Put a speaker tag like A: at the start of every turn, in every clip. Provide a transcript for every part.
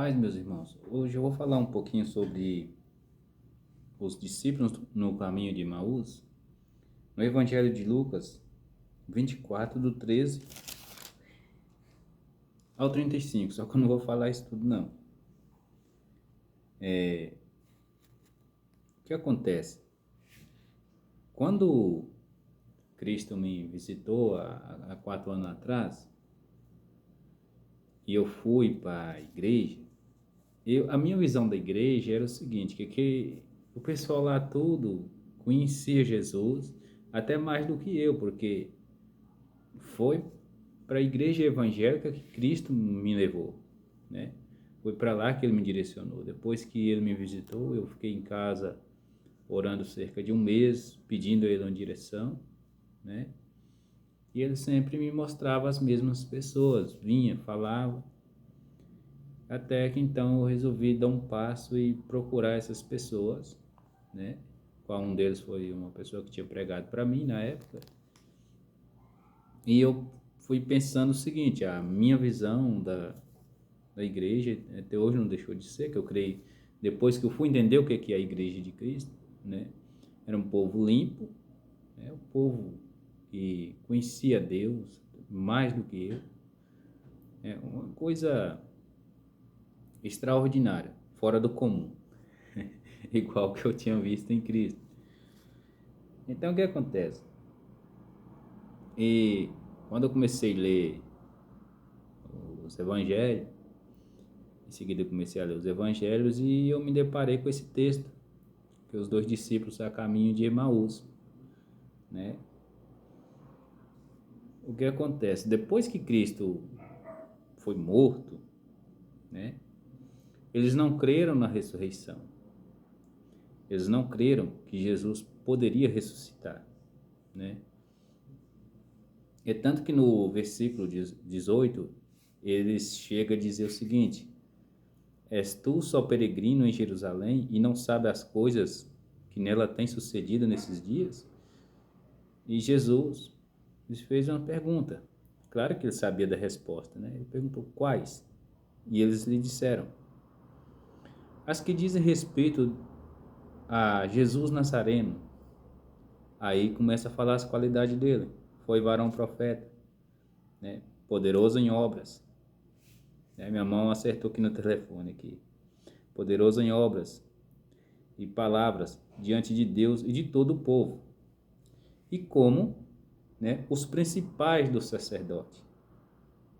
A: Paz, meus irmãos. Hoje eu vou falar um pouquinho sobre os discípulos no caminho de Emaús, no Evangelho de Lucas 24, do 13 ao 35. Só que eu não vou falar isso tudo, não. O que acontece? Quando Cristo me visitou há 4 anos atrás, e eu fui para a igreja, a minha visão da igreja era o seguinte, que o pessoal lá todo conhecia Jesus, até mais do que eu, porque foi para a igreja evangélica que Cristo me levou, né? Foi para lá que ele me direcionou. Depois que ele me visitou, eu fiquei em casa orando cerca de um mês, pedindo a ele uma direção, né? E ele sempre me mostrava as mesmas pessoas, vinha, falava, até que então eu resolvi dar um passo e procurar essas pessoas, né? Qual um deles foi uma pessoa que tinha pregado para mim na época. E eu fui pensando o seguinte, a minha visão da igreja até hoje não deixou de ser, que eu creio, depois que eu fui entender o que é a igreja de Cristo, né? Era um povo limpo, né? Um povo que conhecia Deus mais do que eu. É uma coisa extraordinária, fora do comum, igual que eu tinha visto em Cristo. Então o que acontece? E quando eu comecei a ler os evangelhos, em seguida eu comecei a ler os evangelhos e eu me deparei com esse texto, que os dois discípulos a caminho de Emaús, né? O que acontece? Depois que Cristo foi morto, né? Eles não creram na ressurreição. Eles não creram que Jesus poderia ressuscitar, né? É tanto que no versículo 18, eles chegam a dizer o seguinte: És tu só peregrino em Jerusalém e não sabe as coisas que nela têm sucedido nesses dias? E Jesus lhes fez uma pergunta. Claro que ele sabia da resposta, né? Ele perguntou quais? E eles lhe disseram: as que dizem respeito a Jesus Nazareno. Aí começa a falar as qualidades dele. Foi varão profeta, né? Poderoso em obras. Minha mão acertou aqui no telefone aqui. Poderoso em obras e palavras diante de Deus e de todo o povo. E como, né, os principais do sacerdote,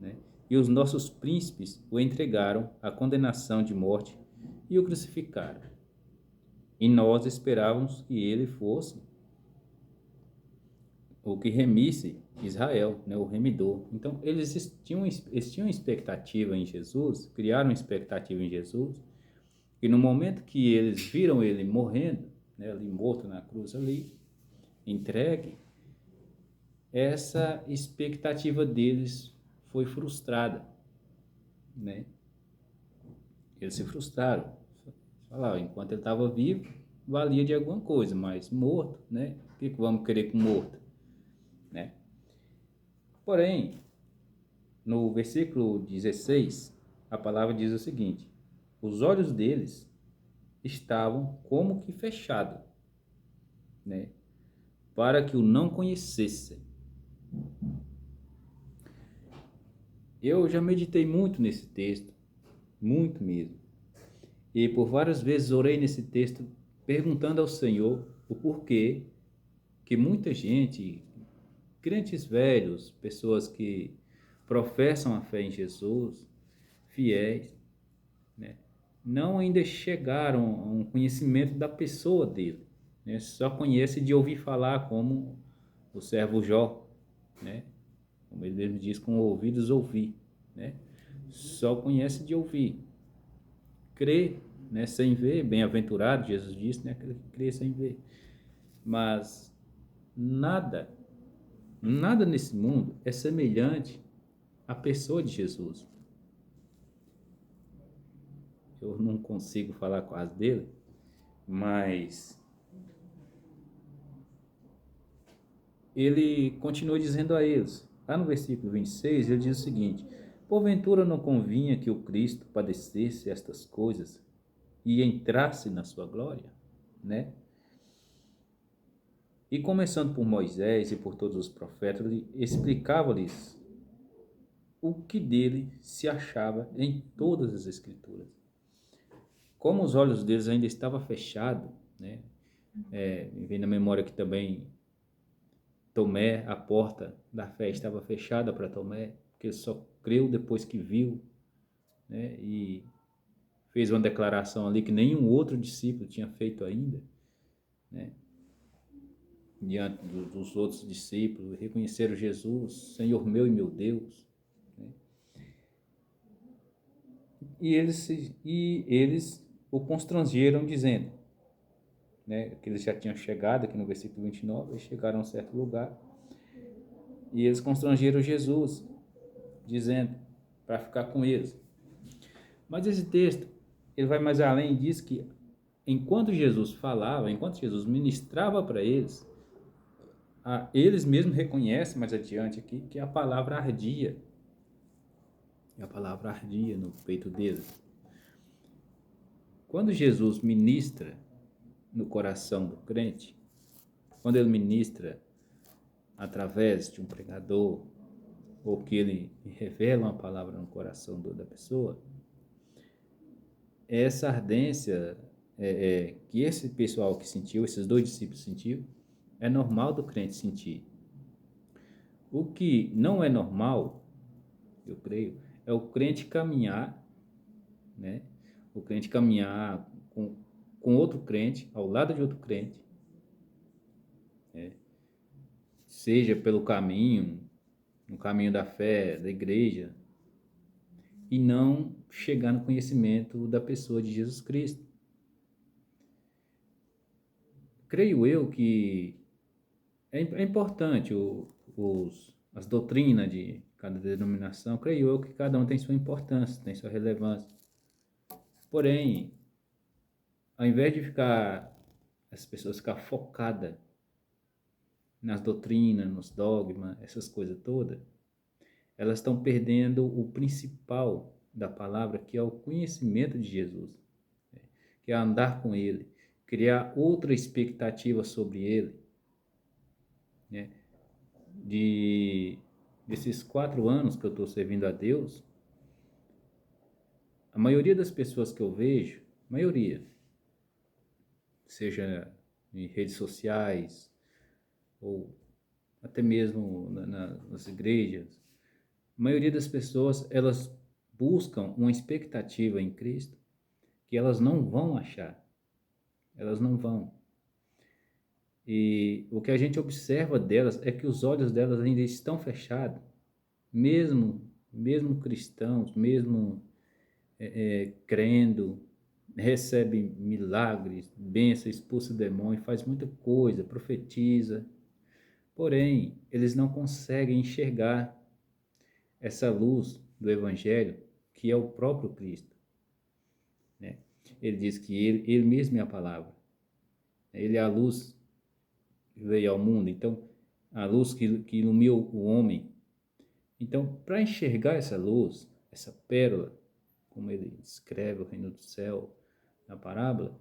A: né? E os nossos príncipes o entregaram à condenação de morte e o crucificaram. E nós esperávamos que ele fosse o que remisse Israel, né, o remidor. Então, eles tinham expectativa em Jesus, criaram expectativa em Jesus, e no momento que eles viram ele morrendo, né, ali morto na cruz ali, entregue, essa expectativa deles foi frustrada, né? Eles se frustraram. Falaram, enquanto ele estava vivo, valia de alguma coisa, mas morto, né? O que vamos querer com morto, né? Porém, no versículo 16, a palavra diz o seguinte: os olhos deles estavam como que fechados, né? Para que o não conhecessem. Eu já meditei muito nesse texto, muito mesmo. E por várias vezes orei nesse texto perguntando ao Senhor o porquê que muita gente, crentes velhos, pessoas que professam a fé em Jesus, fiéis, né, não ainda chegaram a um conhecimento da pessoa dele, né? Só conhece de ouvir falar, como o servo Jó, né? Como ele mesmo diz, com ouvidos ouvir, né? Só conhece de ouvir. Crê, né, sem ver, bem-aventurado, Jesus disse, né, aquele que crê sem ver. Mas nada, nada nesse mundo é semelhante à pessoa de Jesus. Eu não consigo falar quase dele, mas ele continua dizendo a eles, lá no versículo 26, ele diz o seguinte: porventura não convinha que o Cristo padecesse estas coisas e entrasse na sua glória, né? E começando por Moisés e por todos os profetas, ele explicava-lhes o que dele se achava em todas as Escrituras. Como os olhos deles ainda estavam fechados, né? Vem na memória que também Tomé, a porta da fé estava fechada para Tomé, porque ele só creu depois que viu, né? E fez uma declaração ali que nenhum outro discípulo tinha feito ainda, né? Diante dos outros discípulos, reconheceram Jesus, Senhor meu e meu Deus, né? E eles o constrangeram dizendo, né, que eles já tinham chegado, aqui no versículo 29, eles chegaram a um certo lugar, e eles constrangeram Jesus, dizendo, para ficar com eles. Mas esse texto, ele vai mais além e diz que, enquanto Jesus falava, enquanto Jesus ministrava para eles, eles mesmos reconhecem mais adiante aqui que a palavra ardia. A palavra ardia no peito deles. Quando Jesus ministra no coração do crente, quando ele ministra através de um pregador, ou que ele revela uma palavra no coração da pessoa, essa ardência que esse pessoal que sentiu, esses dois discípulos sentiu, é normal do crente sentir. O que não é normal, eu creio, é o crente caminhar, né? O crente caminhar com outro crente, ao lado de outro crente, seja pelo caminho, no caminho da fé, da igreja, e não chegar no conhecimento da pessoa de Jesus Cristo. Creio eu que é importante as doutrinas de cada denominação, creio eu que cada um tem sua importância, tem sua relevância. Porém, ao invés de as pessoas ficar focadas nas doutrinas, nos dogmas, essas coisas todas, elas estão perdendo o principal da palavra, que é o conhecimento de Jesus, que é andar com Ele, criar outra expectativa sobre Ele, né? Desses 4 anos que eu estou servindo a Deus, a maioria das pessoas que eu vejo, seja em redes sociais ou até mesmo nas igrejas, a maioria das pessoas, elas buscam uma expectativa em Cristo que elas não vão achar, elas não vão. E o que a gente observa delas é que os olhos delas ainda estão fechados, mesmo cristãos, mesmo crendo, recebe milagres, bênção, expulsa demônio, faz muita coisa, profetiza. Porém, eles não conseguem enxergar essa luz do Evangelho, que é o próprio Cristo, né? Ele diz que ele mesmo é a palavra. Ele é a luz que veio ao mundo. Então, a luz que ilumina o homem. Então, para enxergar essa luz, essa pérola, como ele descreve o reino do céu na parábola,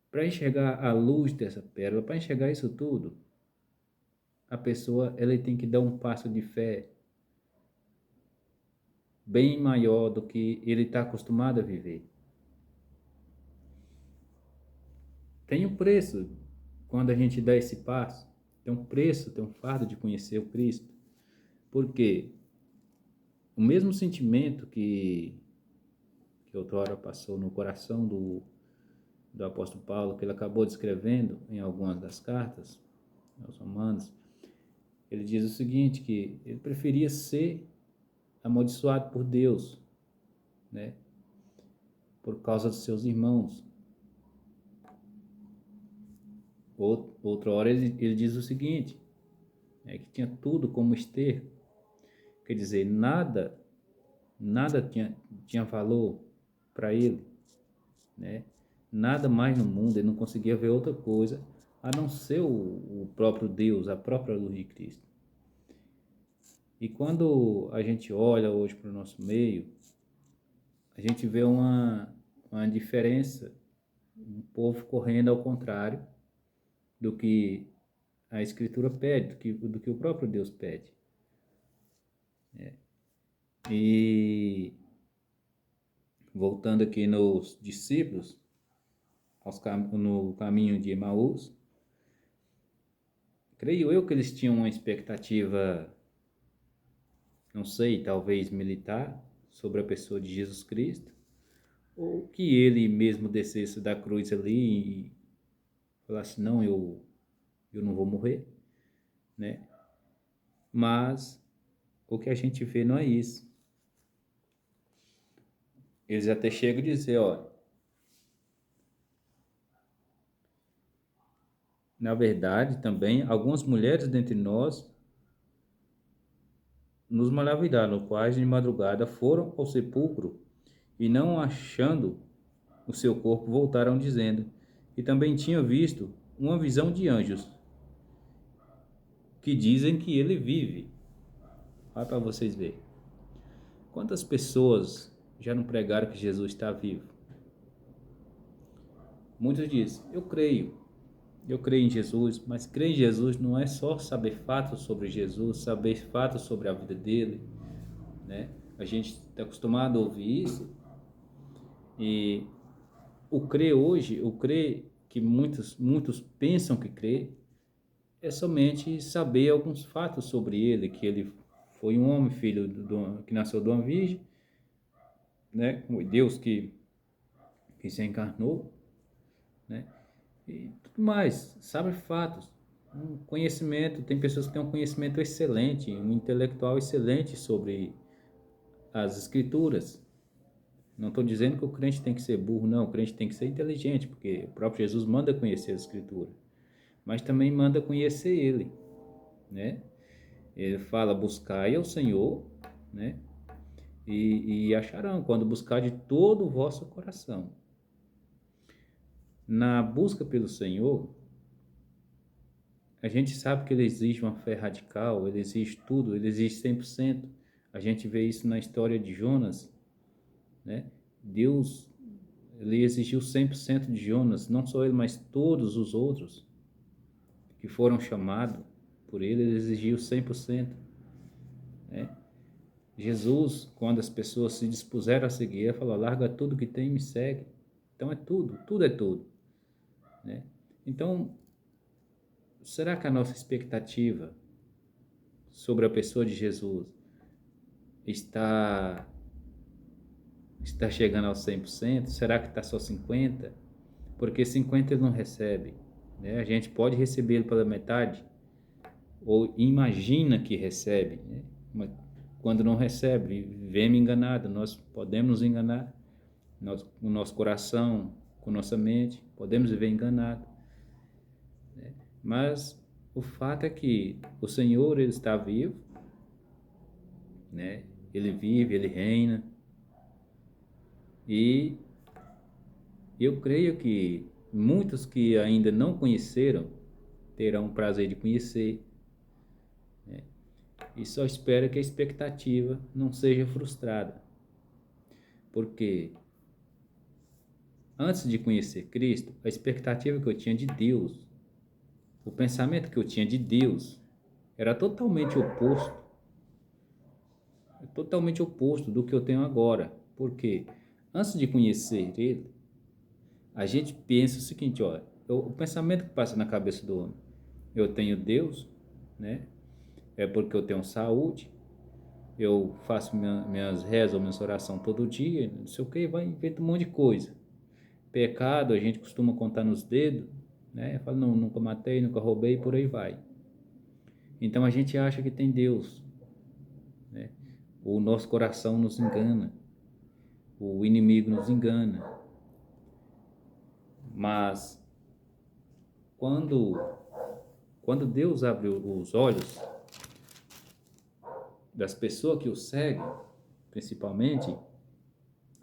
A: para enxergar a luz dessa pérola, para enxergar isso tudo, a pessoa ela tem que dar um passo de fé bem maior do que ele está acostumado a viver. Tem um preço quando a gente dá esse passo, tem um preço, tem um fardo de conhecer o Cristo, porque o mesmo sentimento que outrora passou no coração do apóstolo Paulo, que ele acabou descrevendo em algumas das cartas aos Romanos, ele diz o seguinte, que ele preferia ser amaldiçoado por Deus, né, por causa dos seus irmãos. Outra hora ele diz o seguinte, que tinha tudo como esterco, quer dizer, nada tinha valor para ele, né? Nada mais no mundo, ele não conseguia ver outra coisa a não ser o próprio Deus, a própria luz de Cristo. E quando a gente olha hoje para o nosso meio, a gente vê uma diferença, um povo correndo ao contrário do que a Escritura pede, do que o próprio Deus pede. E voltando aqui nos discípulos, no caminho de Emaús, creio eu que eles tinham uma expectativa, não sei, talvez militar, sobre a pessoa de Jesus Cristo, ou que ele mesmo descesse da cruz ali e falasse, não, eu não vou morrer, né? Mas o que a gente vê não é isso. Eles até chegam a dizer, ó, na verdade também, algumas mulheres dentre nós nos maravilharam, quais de madrugada foram ao sepulcro e não achando o seu corpo voltaram dizendo que também tinham visto uma visão de anjos que dizem que ele vive. Olha para vocês verem. Quantas pessoas já não pregaram que Jesus está vivo? Muitos dizem, eu creio em Jesus, mas crer em Jesus não é só saber fatos sobre Jesus, saber fatos sobre a vida dele, né? A gente está acostumado a ouvir isso e o crer que muitos pensam que crer, é somente saber alguns fatos sobre ele, que ele foi um homem, filho que nasceu de uma virgem, né? Deus que se encarnou, né? E tudo mais, sabe fatos, um conhecimento, tem pessoas que têm um conhecimento excelente, um intelectual excelente sobre as escrituras. Não estou dizendo que o crente tem que ser burro, não, o crente tem que ser inteligente, porque o próprio Jesus manda conhecer a escritura, mas também manda conhecer ele, né? Ele fala, buscai ao Senhor, né? E acharão, quando buscar de todo o vosso coração. Na busca pelo Senhor, a gente sabe que ele exige uma fé radical, ele exige tudo, ele exige 100%. A gente vê isso na história de Jonas, né? Deus, ele exigiu 100% de Jonas, não só ele, mas todos os outros que foram chamados por ele, ele exigiu 100%, né? Jesus, quando as pessoas se dispuseram a seguir, ele falou, larga tudo que tem e me segue. Então é tudo, tudo é tudo, né? Então, será que a nossa expectativa sobre a pessoa de Jesus está chegando aos 100%? Será que está só 50%? Porque 50% ele não recebe, né? A gente pode receber ele pela metade, ou imagina que recebe, né? Mas quando não recebe, vem-me enganado, nós podemos nos enganar, com o nosso coração, com nossa mente, podemos viver enganado, né? Mas o fato é que o Senhor, ele está vivo, né? Ele vive, ele reina, e eu creio que muitos que ainda não conheceram terão o prazer de conhecer, né? E só espero que a expectativa não seja frustrada, porque antes de conhecer Cristo, a expectativa que eu tinha de Deus, o pensamento que eu tinha de Deus, era totalmente oposto do que eu tenho agora. Porque antes de conhecer Ele, a gente pensa o seguinte, ó, o pensamento que passa na cabeça do homem, eu tenho Deus, né? É porque eu tenho saúde, eu faço minhas rezas, minhas orações todo dia, não sei o que, vai inventa um monte de coisa. Pecado, a gente costuma contar nos dedos, né? Fala, não, nunca matei, nunca roubei, por aí vai. Então a gente acha que tem Deus, né? O nosso coração nos engana, o inimigo nos engana. Mas quando Deus abre os olhos das pessoas que o seguem, principalmente,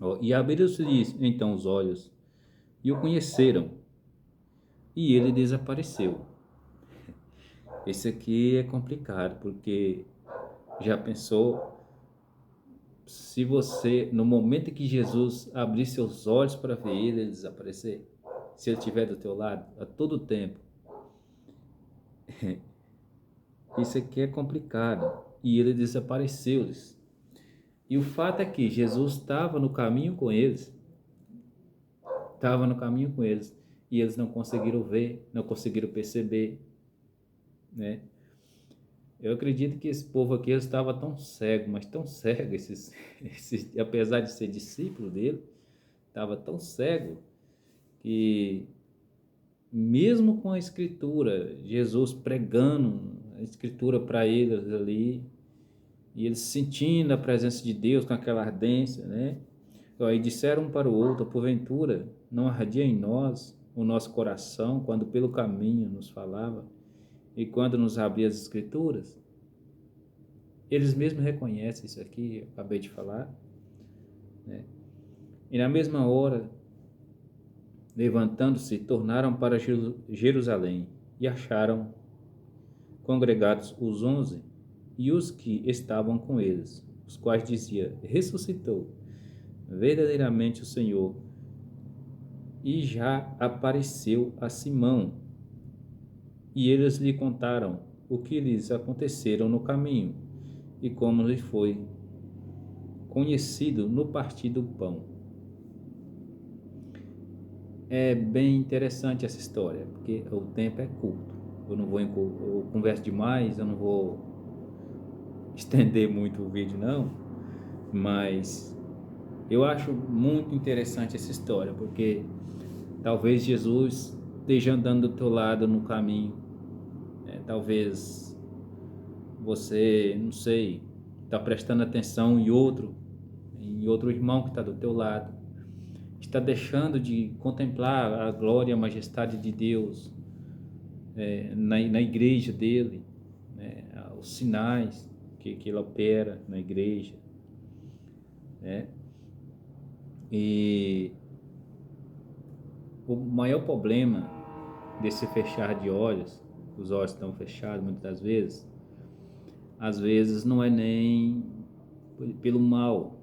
A: ó, e abriu-lhes então os olhos e o conheceram, e ele desapareceu. Esse aqui é complicado, porque Já pensou se você, no momento em que Jesus abrir seus olhos para ver ele desaparecer? Se ele estiver do teu lado a todo tempo? Isso aqui é complicado. E ele desapareceu. E o fato é que Jesus estava no caminho com eles. Estava no caminho com eles. E eles não conseguiram ver, não conseguiram perceber, né? Eu acredito que esse povo aqui estava tão cego, mas tão cego, apesar de ser discípulo dele, estava tão cego que mesmo com a escritura, Jesus pregando a escritura para eles ali, e eles sentindo a presença de Deus com aquela ardência, né? E disseram um para o outro: porventura não ardia em nós o nosso coração quando pelo caminho nos falava e quando nos abria as escrituras? Eles mesmos reconhecem isso aqui, eu acabei de falar, né? E na mesma hora, levantando-se, tornaram para Jerusalém e acharam congregados os 11 e os que estavam com eles, os quais dizia: ressuscitou verdadeiramente o Senhor e já apareceu a Simão. E eles lhe contaram o que lhes aconteceram no caminho e como lhe foi conhecido no partir do pão. É bem interessante essa história, porque o tempo é curto. Eu converso demais, eu não vou estender muito o vídeo não, mas eu acho muito interessante essa história, porque talvez Jesus esteja andando do teu lado no caminho, né? Talvez você, não sei, está prestando atenção em outro irmão que está do teu lado, está deixando de contemplar a glória e a majestade de Deus na igreja dele, né? Os sinais que ele opera na igreja, né? E o maior problema desse fechar de olhos, os olhos estão fechados muitas das vezes, às vezes não é nem pelo mal,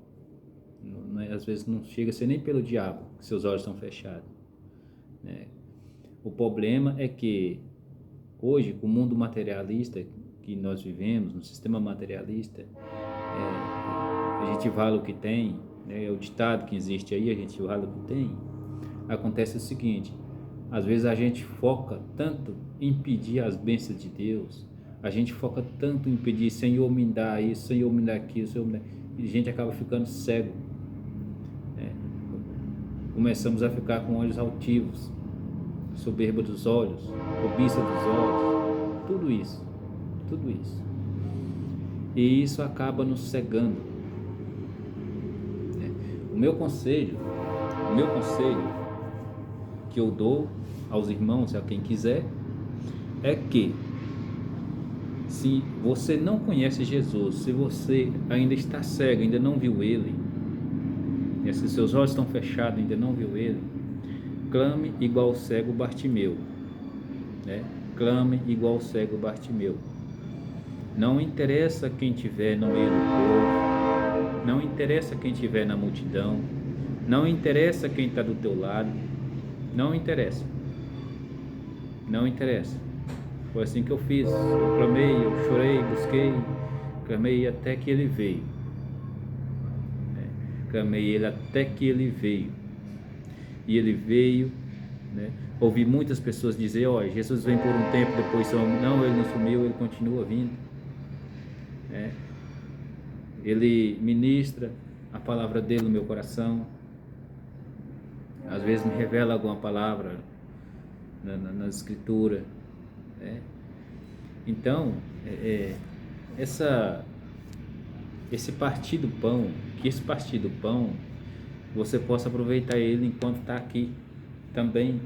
A: às vezes não chega a ser nem pelo diabo que seus olhos estão fechados, né? O problema é que hoje, com o mundo materialista que nós vivemos, no sistema materialista, a gente vale o que tem, né? É o ditado que existe aí, a gente vale o que tem. Acontece o seguinte: às vezes a gente foca tanto em pedir as bênçãos de Deus, a gente foca tanto em pedir: Senhor, me dá isso, Senhor, me dá aquilo, Senhor, me dá... E a gente acaba ficando cego, né? Começamos a ficar com olhos altivos, soberba dos olhos, cobiça dos olhos, tudo isso. E isso acaba nos cegando, né? O meu conselho que eu dou aos irmãos, a quem quiser, é que se você não conhece Jesus, se você ainda está cego, ainda não viu Ele, e se seus olhos estão fechados, ainda não viu Ele, clame igual o cego Bartimeu, né? Clame igual o cego Bartimeu. Não interessa quem estiver no meio do povo, não interessa quem estiver na multidão, não interessa quem está do teu lado, não interessa. Foi assim que eu fiz. Eu clamei, eu chorei, busquei, clamei até que ele veio. Clamei ele até que ele veio. E ele veio, né? Ouvi muitas pessoas dizer: ó, Jesus vem por um tempo, depois some. Não, ele não sumiu, ele continua vindo, né? Ele ministra a palavra dele no meu coração. Às vezes me revela alguma palavra nas escrituras, né? Então, esse partir do pão, você possa aproveitar ele enquanto está aqui também,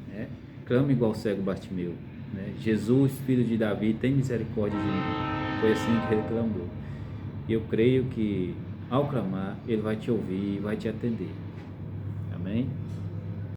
A: né? Clame igual o cego Bartimeu, né? Jesus, filho de Davi, tem misericórdia de mim. Foi assim que ele clamou. E eu creio que ao clamar, ele vai te ouvir e vai te atender. Amém?